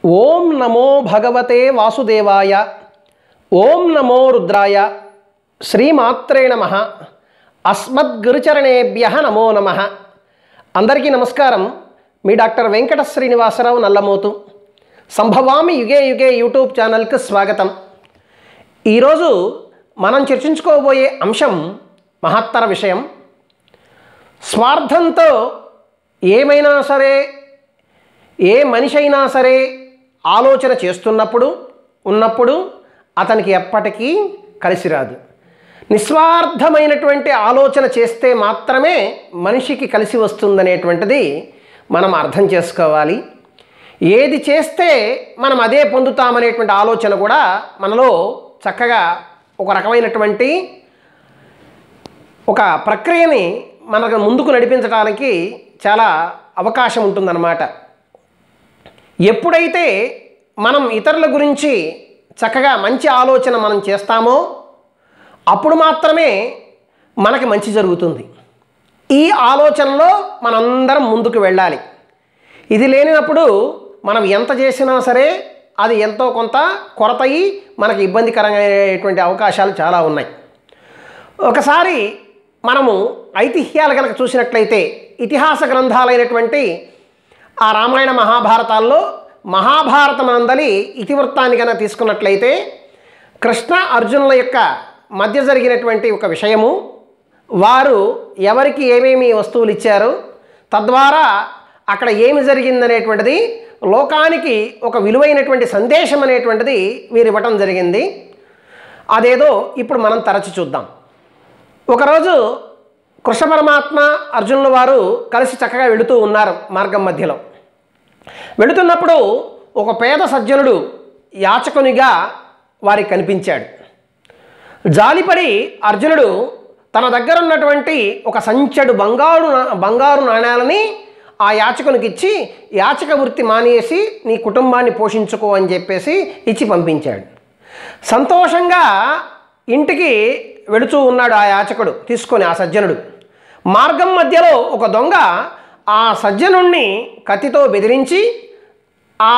ఓం నమో భగవతే వాసుదేవాయ. ఓం నమో రుద్రాయ. శ్రీమాత్రే నమః. అస్మద్గురుచరణేభ్యః నమో నమః. అందరికీ నమస్కారం. మీ డాక్టర్ వెంకట శ్రీనివాసరావు నల్లమోతు. సంభవామి యుగే యుగే యూట్యూబ్ ఛానల్కి స్వాగతం. ఈరోజు మనం చర్చించుకోబోయే అంశం మహత్తర విషయం. స్వార్థంతో ఏమైనా సరే, ఏ మనిషి అయినా సరే ఆలోచన ఉన్నప్పుడు అతనికి ఎప్పటికీ కలిసి రాదు. నిస్వార్థమైనటువంటి ఆలోచన చేస్తే మాత్రమే మనిషికి కలిసి వస్తుందనేటువంటిది మనం అర్థం చేసుకోవాలి. ఏది చేస్తే మనం అదే పొందుతామనేటువంటి ఆలోచన కూడా మనలో చక్కగా ఒక రకమైనటువంటి ఒక ప్రక్రియని మనకు ముందుకు నడిపించడానికి చాలా అవకాశం ఉంటుందన్నమాట. ఎప్పుడైతే మనం ఇతరుల గురించి చక్కగా మంచి ఆలోచన మనం చేస్తామో అప్పుడు మాత్రమే మనకి మంచి జరుగుతుంది. ఈ ఆలోచనలో మనందరం ముందుకు వెళ్ళాలి. ఇది లేనప్పుడు మనం ఎంత చేసినా సరే అది ఎంతో కొంత కొరతయి మనకి ఇబ్బందికరమైనటువంటి అవకాశాలు చాలా ఉన్నాయి. ఒకసారి మనము ఐతిహ్యాలు కనుక చూసినట్లయితే, ఇతిహాస గ్రంథాలైనటువంటి ఆ రామాయణ మహాభారతాల్లో మహాభారతమందలి ఇతివృత్తాన్ని కనుక తీసుకున్నట్లయితే, కృష్ణ అర్జునుల యొక్క మధ్య జరిగినటువంటి ఒక విషయము, వారు ఎవరికి ఏమేమి వస్తువులు ఇచ్చారు, తద్వారా అక్కడ ఏమి జరిగిందనేటువంటిది లోకానికి ఒక విలువైనటువంటి సందేశం అనేటువంటిది వీరు ఇవ్వటం జరిగింది. అదేదో ఇప్పుడు మనం తరచి చూద్దాం. ఒకరోజు కృష్ణ పరమాత్మ అర్జునుల వారు కలిసి చక్కగా వెళుతూ ఉన్నారు. మార్గం మధ్యలో వెళుతున్నప్పుడు ఒక పేద సజ్జనుడు యాచకునిగా వారికి కనిపించాడు. జాలిపడి అర్జునుడు తన దగ్గర ఉన్నటువంటి ఒక సంచెడు బంగారు నాణ్యాలని ఆ యాచకునికి ఇచ్చి, యాచక వృత్తి మానేసి నీ కుటుంబాన్ని పోషించుకో అని చెప్పేసి ఇచ్చి పంపించాడు. సంతోషంగా ఇంటికి వెళుతూ ఉన్నాడు ఆ యాచకుడు తీసుకొని, ఆ సజ్జనుడు. మార్గం మధ్యలో ఒక దొంగ ఆ సజ్జనుణ్ణి కత్తితో బెదిరించి ఆ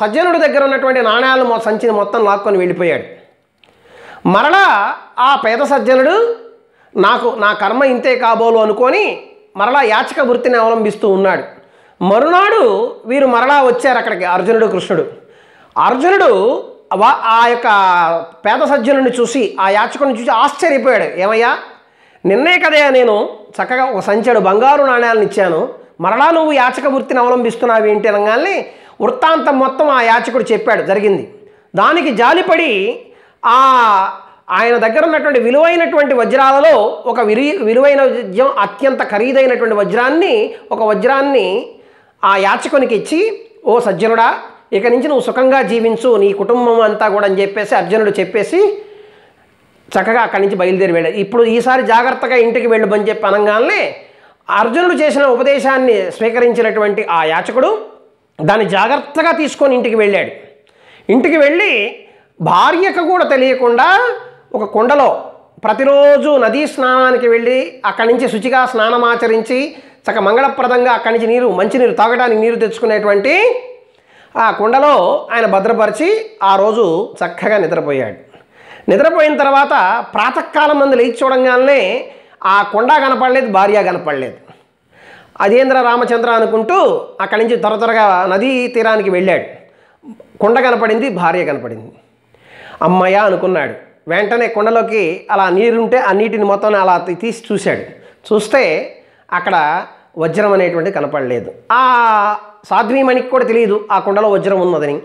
సజ్జనుడి దగ్గర ఉన్నటువంటి నాణ్యాలు సంచిని మొత్తం లాక్కొని వెళ్ళిపోయాడు. మరలా ఆ పేద సజ్జనుడు నా కర్మ ఇంతే కాబోలు అనుకొని మరలా యాచక వృత్తిని అవలంబిస్తూ ఉన్నాడు. మరునాడు వీరు మరలా వచ్చారు అక్కడికి, అర్జునుడు కృష్ణుడు. అర్జునుడు ఆ యొక్క పేద సజ్జనుడిని చూసి, ఆ యాచకుడిని చూసి ఆశ్చర్యపోయాడు. ఏమయ్యా, నిన్నే కదే నేను చక్కగా ఒక సంచెడు బంగారు నాణ్యాలను ఇచ్చాను, మరలా నువ్వు యాచక వృత్తిని అవలంబిస్తున్నావు ఏంటి అనగానే వృత్తాంతం మొత్తం ఆ యాచకుడు చెప్పాడు జరిగింది. దానికి జాలిపడి ఆయన దగ్గర ఉన్నటువంటి విలువైనటువంటి వజ్రాలలో ఒక విలువైన వజ్రం, అత్యంత ఖరీదైనటువంటి వజ్రాన్ని ఆ యాచకునికి ఇచ్చి, ఓ సజ్జనుడా, ఇక నుంచి నువ్వు సుఖంగా జీవించు, నీ కుటుంబం అంతా కూడా అని చెప్పేసి అర్జునుడు చెప్పేసి చక్కగా అక్కడి నుంచి బయలుదేరి వెళ్ళాడు. ఇప్పుడు ఈసారి జాగ్రత్తగా ఇంటికి వెళ్ళు అని చెప్పి అనగానే అర్జునుడు చేసిన ఉపదేశాన్ని స్వీకరించినటువంటి ఆ యాచకుడు దాన్ని జాగ్రత్తగా తీసుకొని ఇంటికి వెళ్ళాడు. ఇంటికి వెళ్ళి భార్యకు కూడా తెలియకుండా ఒక కుండలో ప్రతిరోజు నదీ స్నానానికి వెళ్ళి అక్కడి నుంచి శుచిగా స్నానమాచరించి చక్క మంగళప్రదంగా అక్కడి నుంచి మంచినీరు తాగడానికి నీరు తెచ్చుకునేటువంటి ఆ కుండలో ఆయన భద్రపరిచి ఆ రోజు చక్కగా నిద్రపోయాడు. నిద్రపోయిన తర్వాత ప్రాతకాలం మంది లేచి చూడంగానే ఆ కొండ కనపడలేదు, భార్య కనపడలేదు. అదేంద్ర రామచంద్ర అనుకుంటూ అక్కడి నుంచి త్వరగా నదీ తీరానికి వెళ్ళాడు. కొండ కనపడింది, భార్య కనపడింది. అమ్మయ్య అనుకున్నాడు. వెంటనే కొండలోకి అలా నీరుంటే ఆ నీటిని మొత్తం అలా తీసి చూశాడు. చూస్తే అక్కడ వజ్రం అనేటువంటి కనపడలేదు. ఆ సాధ్వీమణికి కూడా తెలియదు ఆ కుండలో వజ్రం ఉన్నదని.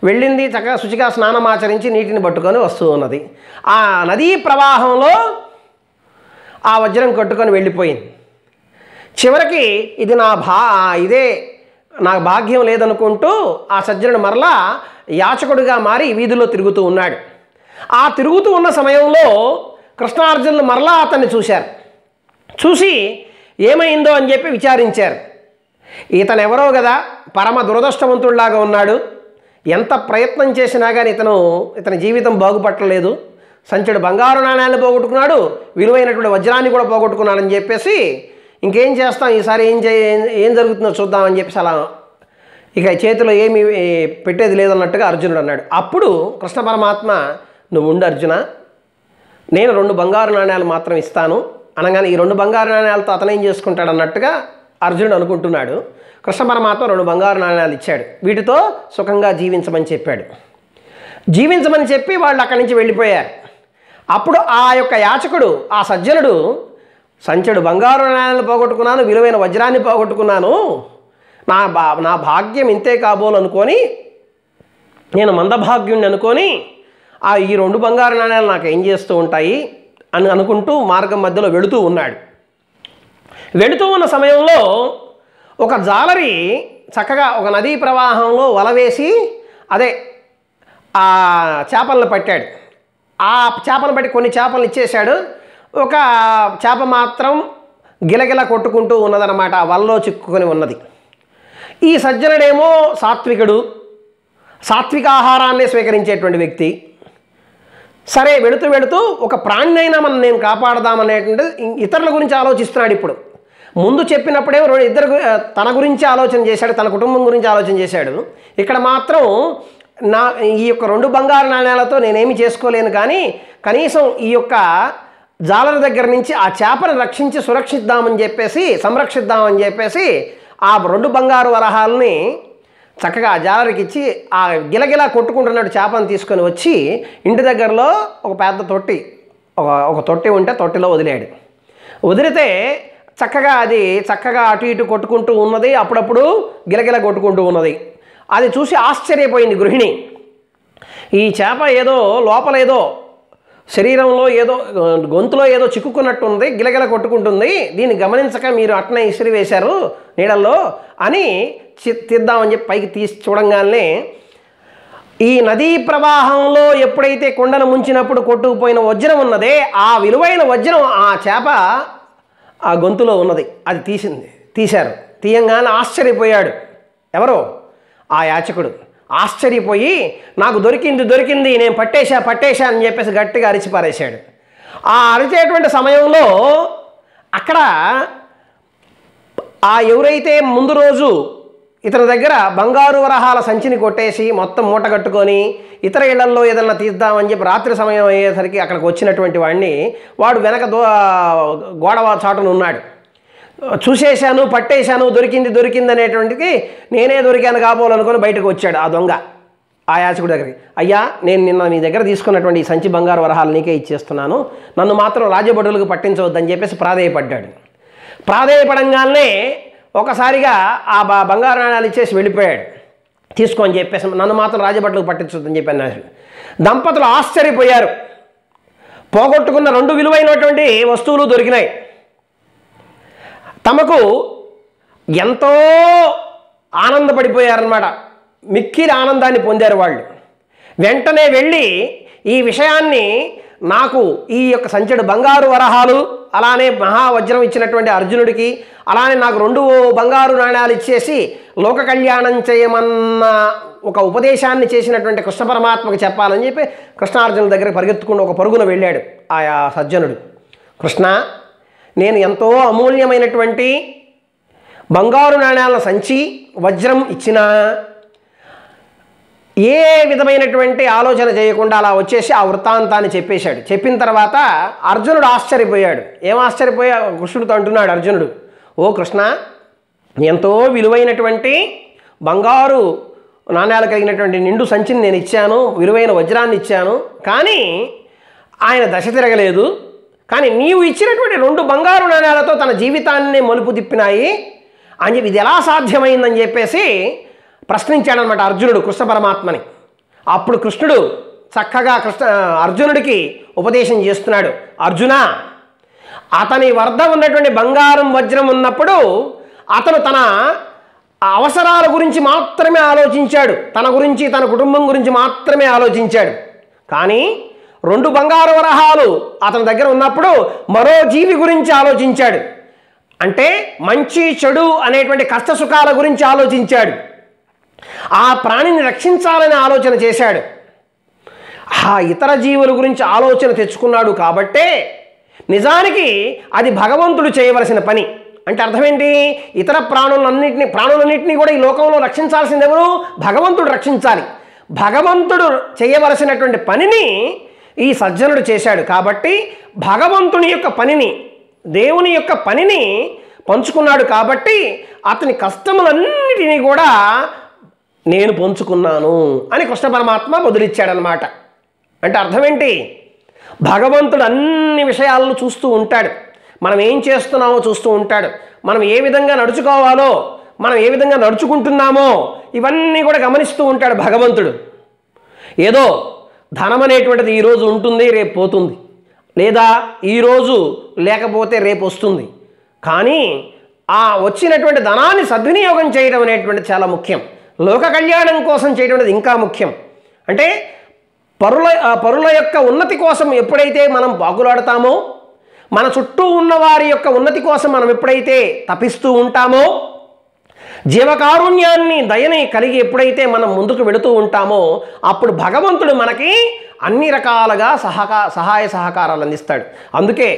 వెళ్ళింది, చక్కగా శుచిగా స్నానమాచరించి నీటిని పట్టుకొని వస్తూ ఉన్నది. ఆ నదీ ప్రవాహంలో ఆ వజ్రం కట్టుకొని వెళ్ళిపోయింది. చివరికి ఇది ఇదే నా భాగ్యం లేదనుకుంటూ ఆ సజ్జనుడు మరలా యాచకుడిగా మారి వీధిలో తిరుగుతూ ఉన్నాడు. ఆ తిరుగుతూ ఉన్న సమయంలో కృష్ణార్జునులు మరలా అతన్ని చూశారు. చూసి ఏమైందో అని చెప్పి విచారించారు. ఇతను ఎవరో కదా, పరమ దురదృష్టవంతుడిలాగా ఉన్నాడు, ఎంత ప్రయత్నం చేసినా కానీ ఇతని జీవితం బాగుపట్టలేదు, సంచెడు బంగారు నాణ్యాలను పోగొట్టుకున్నాడు, విలువైనటువంటి వజ్రాన్ని కూడా పోగొట్టుకున్నాడని చెప్పేసి ఇంకేం చేస్తాం, ఈసారి ఏం జరుగుతుందో చూద్దామని చెప్పేసి అలా ఇక చేతిలో ఏమి పెట్టేది లేదన్నట్టుగా అర్జునుడు అన్నాడు. అప్పుడు కృష్ణ పరమాత్మ, నువ్వు ఉండు అర్జున, నేను 2 బంగారు నాణ్యాలు మాత్రం ఇస్తాను అనగానే ఈ 2 బంగారు నాణ్యాలతో అతనేం చేసుకుంటాడు అన్నట్టుగా అర్జునుడు అనుకుంటున్నాడు. కృష్ణ పరమాత్మ 2 బంగారు నాణ్యాలు ఇచ్చాడు. వీటితో సుఖంగా జీవించమని చెప్పాడు. జీవించమని చెప్పి వాళ్ళు అక్కడి నుంచి వెళ్ళిపోయారు. అప్పుడు ఆ యొక్క యాచకుడు, ఆ సజ్జనుడు, సంచెడు బంగారు నాణ్యాలను పోగొట్టుకున్నాను, విలువైన వజ్రాన్ని పోగొట్టుకున్నాను, నా భాగ్యం ఇంతే కాబోలు అనుకొని, నేను మందభాగ్యుణ్ణి అనుకొని ఈ 2 బంగారు నాణ్యాలు నాకు ఏం చేస్తూ ఉంటాయి అని అనుకుంటూ మార్గం మధ్యలో వెళుతూ ఉన్నాడు. వెళుతూ ఉన్న సమయంలో ఒక జాలరి చక్కగా ఒక నదీ ప్రవాహంలో వల వేసి అదే ఆ చేపలను పట్టాడు. ఆ చేపలను బట్టి కొన్ని చేపలను ఇచ్చేశాడు. ఒక చేప మాత్రం గిలగిల కొట్టుకుంటూ ఉన్నదన్నమాట, ఆ వలలో చిక్కుకొని ఉన్నది. ఈ సజ్జనుడేమో సాత్వికుడు, సాత్విక ఆహారాన్ని స్వీకరించేటువంటి వ్యక్తి. సరే, వెళుతూ వెళుతూ ఒక ప్రాణినైనా మనం నేను కాపాడదామనేటువంటి ఇతరుల గురించి ఆలోచిస్తున్నాడు. ఇప్పుడు ముందు చెప్పినప్పుడే తన గురించి ఆలోచన చేశాడు, తన కుటుంబం గురించి ఆలోచన చేశాడు. ఇక్కడ మాత్రం ఈ యొక్క 2 బంగారు నాణ్యాలతో నేనేమి చేసుకోలేను, కానీ కనీసం ఈ యొక్క జాలర దగ్గర నుంచి ఆ చేపను రక్షించి సంరక్షిద్దామని చెప్పేసి ఆ 2 బంగారు వరహాలని చక్కగా ఆ జాలరికి ఇచ్చి ఆ గిలగిలా కొట్టుకుంటున్నాడు చేపను తీసుకొని వచ్చి ఇంటి దగ్గరలో ఒక పెద్ద తొట్టి, ఒక తొట్టి ఉంటే తొట్టిలో వదిలాడు. వదిలితే చక్కగా అటు ఇటు కొట్టుకుంటూ ఉన్నది, అప్పుడప్పుడు గిలగిల కొట్టుకుంటూ ఉన్నది. అది చూసి ఆశ్చర్యపోయింది గృహిణి. ఈ చేప ఏదో లోపల ఏదో శరీరంలో ఏదో గొంతులో ఏదో చిక్కుకున్నట్టు ఉంది, గిలగిల కొట్టుకుంటుంది, దీన్ని గమనించక మీరు అట్నే ఇసిరి వేశారు నీళ్ళల్లో అని తీద్దామని చెప్పి పైకి తీసి చూడంగానే ఈ నదీ ప్రవాహంలో ఎప్పుడైతే కొండను ముంచినప్పుడు కొట్టుకుపోయిన వజ్రం ఉన్నదే, ఆ విలువైన వజ్రం ఆ చేప ఆ గొంతులో ఉన్నది. అది తీశారు. తీయంగానే ఆశ్చర్యపోయాడు. ఎవరో ఆ యాచకుడు ఆశ్చర్యపోయి, నాకు దొరికింది, నేను పట్టేశా అని చెప్పేసి గట్టిగా అరిచి పారేశాడు. ఆ అరిచేటువంటి సమయంలో అక్కడ ఎవరైతే ముందు రోజు ఇతని దగ్గర బంగారు వరహాల సంచిని కొట్టేసి మొత్తం మూట కట్టుకొని ఇతర ఇళ్లల్లో ఏదన్నా తీద్దామని చెప్పి రాత్రి సమయం అయ్యేసరికి అక్కడికి వచ్చినటువంటి వాడు వెనక గోడవ చాటున ఉన్నాడు. చూసేశాను, పట్టేశాను, దొరికింది అనేటువంటిది నేనే దొరికాను కాబోలనుకొని బయటకు వచ్చాడు ఆ దొంగ ఆ యాచకుడి దగ్గరికి. అయ్యా, నేను నిన్న మీ దగ్గర తీసుకున్నటువంటి ఈ సంచి బంగారు వరహాలు నీకే ఇచ్చేస్తున్నాను, నన్ను మాత్రం రాజభటులకు పట్టించవద్దని చెప్పేసి ప్రాధేయపడ్డాడు. ప్రాధేయపడంగానే ఒకసారిగా ఆ బంగారు నాణ్యాలు ఇచ్చేసి వెళ్ళిపోయాడు. తీసుకొని చెప్పేసి నన్ను మాత్రం రాజభటులకు పట్టించొద్దని చెప్పాను. దంపతులు ఆశ్చర్యపోయారు. పోగొట్టుకున్న 2 విలువైనటువంటి వస్తువులు దొరికినాయి. తమకు ఎంతో ఆనందపడిపోయారన్నమాట. మిక్కిలి ఆనందాన్ని పొందారు వాళ్ళు. వెంటనే వెళ్ళి ఈ విషయాన్ని నాకు ఈ యొక్క సంచెడు బంగారు వరహాలు, అలానే మహావజ్రం ఇచ్చినటువంటి అర్జునుడికి, అలానే నాకు 2 బంగారు నాణ్యాలు ఇచ్చేసి లోక కళ్యాణం చేయమన్న ఒక ఉపదేశాన్ని చేసినటువంటి కృష్ణ పరమాత్మకు చెప్పాలని చెప్పి కృష్ణార్జునుల దగ్గర పరిగెత్తుకుంటూ ఒక పరుగున వెళ్ళాడు ఆయా సజ్జనుడు. కృష్ణ, నేను ఎంతో అమూల్యమైనటువంటి బంగారు నాణ్యాల సంచి వజ్రం ఇచ్చినా ఏ విధమైనటువంటి ఆలోచన చేయకుండా అలా వచ్చేసి ఆ వృత్తాంతాన్ని చెప్పేశాడు. చెప్పిన తర్వాత అర్జునుడు ఆశ్చర్యపోయాడు. ఏం ఆశ్చర్యపోయా కృష్ణుడితో అంటున్నాడు అర్జునుడు, ఓ కృష్ణ, ఎంతో విలువైనటువంటి బంగారు నాణ్యాలు కలిగినటువంటి నిండు సంచిని నేను ఇచ్చాను, విలువైన వజ్రాన్ని ఇచ్చాను, కానీ ఆయన దశ తిరగలేదు. కానీ నీవు ఇచ్చినటువంటి 2 బంగారు నాణ్యాలతో తన జీవితాన్ని మలుపు తిప్పినాయి అని చెప్పి ఇది ఎలా సాధ్యమైందని చెప్పేసి ప్రశ్నించాడనమాట అర్జునుడు కృష్ణ పరమాత్మని. అప్పుడు కృష్ణుడు చక్కగా అర్జునుడికి ఉపదేశం చేస్తున్నాడు. అర్జున, అతని వద్ద ఉన్నటువంటి బంగారం వజ్రం ఉన్నప్పుడు అతను తన అవసరాల గురించి మాత్రమే ఆలోచించాడు, తన గురించి తన కుటుంబం గురించి మాత్రమే ఆలోచించాడు. కానీ 2 బంగారు వరహాలు అతని దగ్గర ఉన్నప్పుడు మరో జీవి గురించి ఆలోచించాడు. అంటే మంచి చెడు అనేటువంటి కష్ట సుఖాల గురించి ఆలోచించాడు. ఆ ప్రాణిని రక్షించాలని ఆలోచన చేశాడు. ఆ ఇతర జీవుల గురించి ఆలోచన తెచ్చుకున్నాడు కాబట్టే నిజానికి అది భగవంతుడు చేయవలసిన పని. అంటే అర్థం ఏంటి? ఇతర ప్రాణులన్నింటినీ కూడా ఈ లోకంలో రక్షించాల్సింది ఎవరు? భగవంతుడు రక్షించాలి. భగవంతుడు చేయవలసినటువంటి పనిని ఈ సజ్జనుడు చేశాడు. కాబట్టి భగవంతుని యొక్క పనిని, దేవుని యొక్క పనిని పంచుకున్నాడు. కాబట్టి అతని కష్టములన్నిటినీ కూడా నేను పంచుకున్నాను అని కృష్ణ పరమాత్మ వదిలిచ్చాడనమాట. అంటే అర్థం ఏంటి? భగవంతుడు అన్ని విషయాలను చూస్తూ ఉంటాడు. మనం ఏం చేస్తున్నామో చూస్తూ ఉంటాడు. మనం ఏ విధంగా నడుచుకోవాలో, మనం ఏ విధంగా నడుచుకుంటున్నామో ఇవన్నీ కూడా గమనిస్తూ ఉంటాడు భగవంతుడు. ఏదో ధనం అనేటువంటిది ఈరోజు ఉంటుంది, రేపు పోతుంది, లేదా ఈరోజు లేకపోతే రేపు వస్తుంది. కానీ ఆ వచ్చినటువంటి ధనాన్ని సద్వినియోగం చేయడం అనేటువంటిది చాలా ముఖ్యం. లోక కళ్యాణం కోసం చేయడం అనేది ఇంకా ముఖ్యం. అంటే పరుల యొక్క ఉన్నతి కోసం ఎప్పుడైతే మనం పాకులాడతామో, మన చుట్టూ ఉన్న వారి యొక్క ఉన్నతి కోసం మనం ఎప్పుడైతే తపిస్తూ ఉంటామో, జీవకారుణ్యాన్ని, దయని కలిగి ఎప్పుడైతే మనం ముందుకు వెళుతూ ఉంటామో, అప్పుడు భగవంతుడు మనకి అన్ని రకాలుగా సహాయ సహకారాలు అందిస్తాడు. అందుకే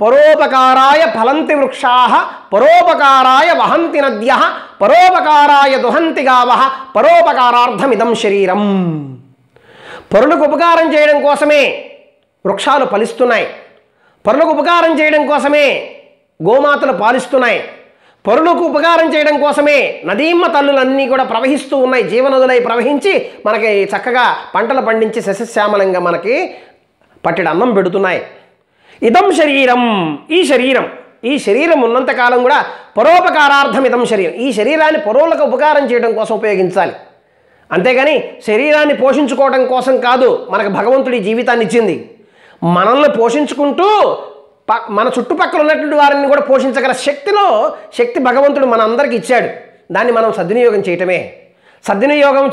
పరోపకారాయ ఫలంతి వృక్షాః, పరోపకారాయ వహంతి నద్యః, పరోపకారాయ దుహంతి గావః, పరోపకారార్థమిదం శరీరం. పరులకు ఉపకారం చేయడం కోసమే వృక్షాలు ఫలిస్తున్నాయి. పరులకు ఉపకారం చేయడం కోసమే గోమాతలు పాలిస్తున్నాయి. పరులకు ఉపకారం చేయడం కోసమే నదీమ్మ తల్లులన్నీ కూడా ప్రవహిస్తూ ఉన్నాయి. జీవనదులై ప్రవహించి మనకి చక్కగా పంటలు పండించి సస్యశ్యామలంగా మనకి పట్టెడు అన్నం పెడుతున్నాయి. ఇదం శరీరం, ఈ శరీరం ఉన్నంతకాలం కూడా పరోపకారార్థం ఇదం శరీరం. ఈ శరీరాన్ని పరులకు ఉపకారం చేయడం కోసం ఉపయోగించాలి. అంతేగాని శరీరాన్ని పోషించుకోవడం కోసం కాదు మనకు భగవంతుడి జీవితాన్ని ఇచ్చింది. మనల్ని పోషించుకుంటూ మన చుట్టుపక్కల ఉన్నటువంటి వారిని కూడా పోషించగల శక్తి భగవంతుడు మన అందరికీ ఇచ్చాడు. దాన్ని మనం సద్వినియోగం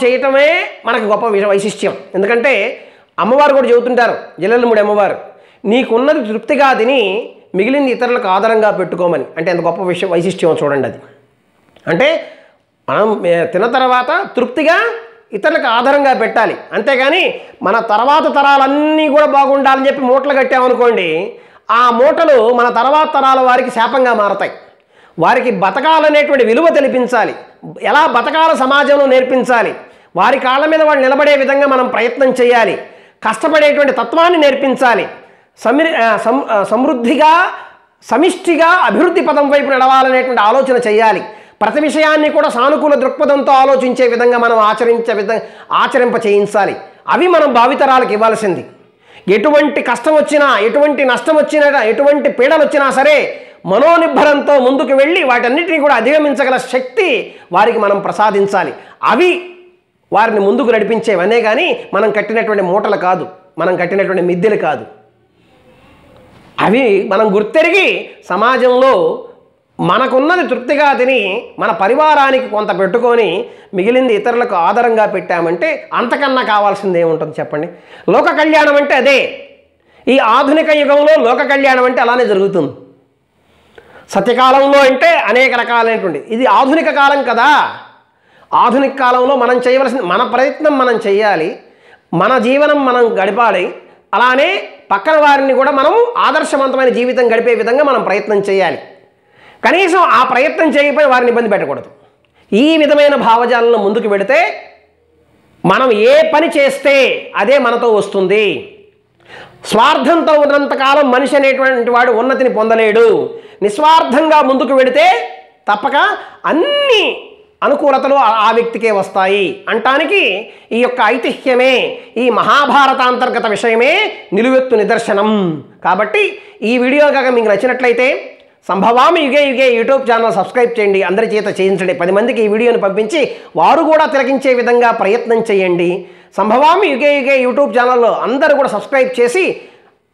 చేయటమే మనకు గొప్ప వైశిష్ట్యం. ఎందుకంటే అమ్మవారు కూడా చెబుతుంటారు, జల్లెలముడి అమ్మవారు, నీకున్నది తృప్తిగా తిని మిగిలింది ఇతరులకు ఆధారంగా పెట్టుకోమని. అంటే ఎంత గొప్ప వైశిష్ట్యం చూడండి అది. అంటే మనం తిన్న తర్వాత తృప్తిగా ఇతరులకు ఆధారంగా పెట్టాలి. అంతేగాని మన తర్వాత తరాలన్నీ కూడా బాగుండాలని చెప్పి మూటలు కట్టామనుకోండి, ఆ మూటలు మన తర్వాత తరాల వారికి శాపంగా మారతాయి. వారికి బతకాలనేటువంటి విలువ తెలిపించాలి, ఎలా బతకాల సమాజంలో నేర్పించాలి, వారి కాళ్ళ మీద వాళ్ళు నిలబడే విధంగా మనం ప్రయత్నం చేయాలి, కష్టపడేటువంటి తత్వాన్ని నేర్పించాలి, సమృద్ధిగా సమిష్టిగా అభివృద్ధి పదం వైపు నడవాలనేటువంటి ఆలోచన చేయాలి. ప్రతి విషయాన్ని కూడా సానుకూల దృక్పథంతో ఆలోచించే విధంగా మనం ఆచరింప చేయించాలి. అవి మనం భావితరాలకు ఇవ్వాల్సింది. ఎటువంటి కష్టం వచ్చినా, ఎటువంటి నష్టం వచ్చినా, ఎటువంటి పీడలు వచ్చినా సరే మనోనిబ్బరంతో ముందుకు వెళ్ళి వాటన్నిటిని కూడా అధిగమించగల శక్తి వారికి మనం ప్రసాదించాలి. అవి వారిని ముందుకు నడిపించేవనే కానీ మనం కట్టినటువంటి మూటలు కాదు, మనం కట్టినటువంటి మిద్దెలు కాదు. అవి మనం గుర్తెరిగి సమాజంలో మనకున్నది తృప్తిగా తిని మన పరివారానికి కొంత పెట్టుకొని మిగిలింది ఇతరులకు ఆధారంగా పెట్టామంటే అంతకన్నా కావాల్సింది ఏముంటుంది చెప్పండి? లోక కళ్యాణం అంటే అదే. ఈ ఆధునిక యుగంలో లోక కళ్యాణం అంటే అలానే జరుగుతుంది. సత్యకాలంలో అంటే అనేక రకాలైనటువంటి, ఇది ఆధునిక కాలం కదా. ఆధునిక కాలంలో మనం చేయవలసిన మన ప్రయత్నం మనం చేయాలి, మన జీవనం మనం గడపాలి. అలానే పక్కన వారిని కూడా మనం ఆదర్శవంతమైన జీవితం గడిపే విధంగా మనం ప్రయత్నం చేయాలి. కనీసం ఆ ప్రయత్నం చేయకపోయి వారిని ఇబ్బంది పెట్టకూడదు. ఈ విధమైన భావజాలను ముందుకు పెడితే మనం ఏ పని చేస్తే అదే మనతో వస్తుంది. స్వార్థంతో ఉన్నంతకాలం మనిషి అనేటువంటి వాడు ఉన్నతిని పొందలేడు. నిస్వార్థంగా ముందుకు వెడితే తప్పక అన్ని అనుకూలతలు ఆ వ్యక్తికే వస్తాయి అంటానికి ఈ యొక్క ఐతిహ్యమే, ఈ మహాభారతాంతర్గత విషయమే నిలువెత్తు నిదర్శనం. కాబట్టి ఈ వీడియో కనుక మీకు నచ్చినట్లయితే సంభవామి యుగే యుగే యూట్యూబ్ ఛానల్ సబ్స్క్రైబ్ చేయండి, అందరి చేత చేయించండి. 10 మందికి ఈ వీడియోని పంపించి వారు కూడా తిలకించే విధంగా ప్రయత్నం చేయండి. సంభవామి యుగే యుగే యూట్యూబ్ ఛానల్లో అందరూ కూడా సబ్స్క్రైబ్ చేసి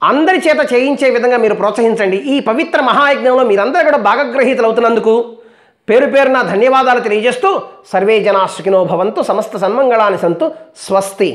అందరి చేత చేయించే విధంగా మీరు ప్రోత్సహించండి. ఈ పవిత్ర మహాయజ్ఞంలో మీరందరూ కూడా భాగగ్రహీతలు అవుతున్నందుకు పేరు పేరున ధన్యవాదాలు తెలియజేస్తూ సర్వే జనా సుఖినో భవంతు, సమస్త సన్మంగళాని సంతు, స్వస్తి.